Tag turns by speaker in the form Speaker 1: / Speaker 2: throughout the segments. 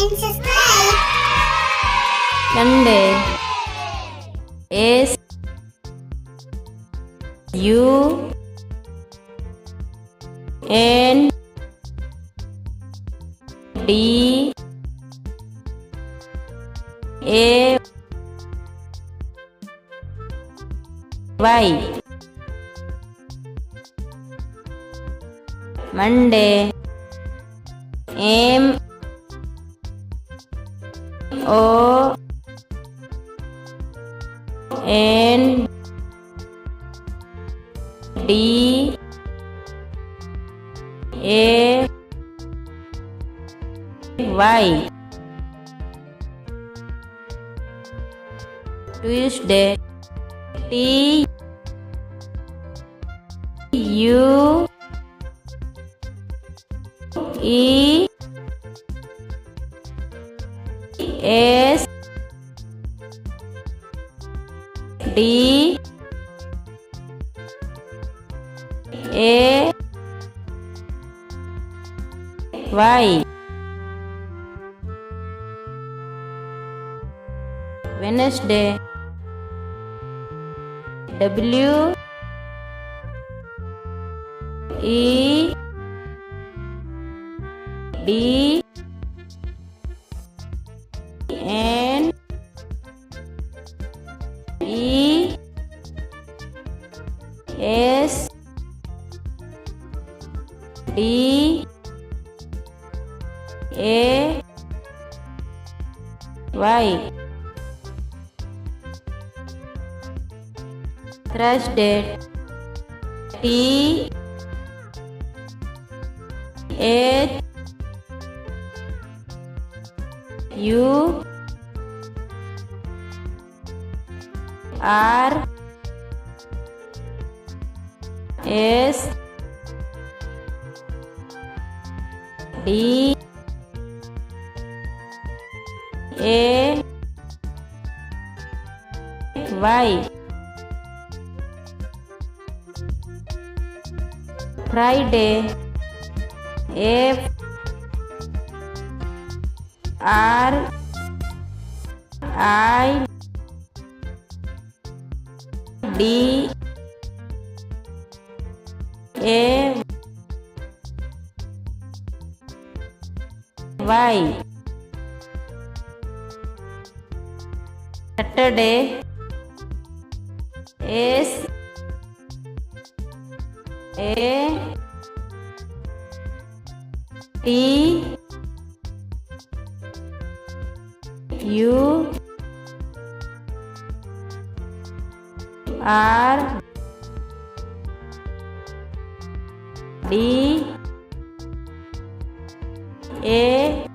Speaker 1: and subscribe.
Speaker 2: Sunday. S U N D A Y. Monday. M O N D A Y. Tuesday. T U E S D A Y. Wednesday. W E D N E S D A Y. Thursday. T H U R S D A Y. Friday. F R I D A Y. Saturday. S A T U R D A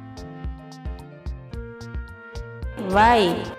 Speaker 2: Y.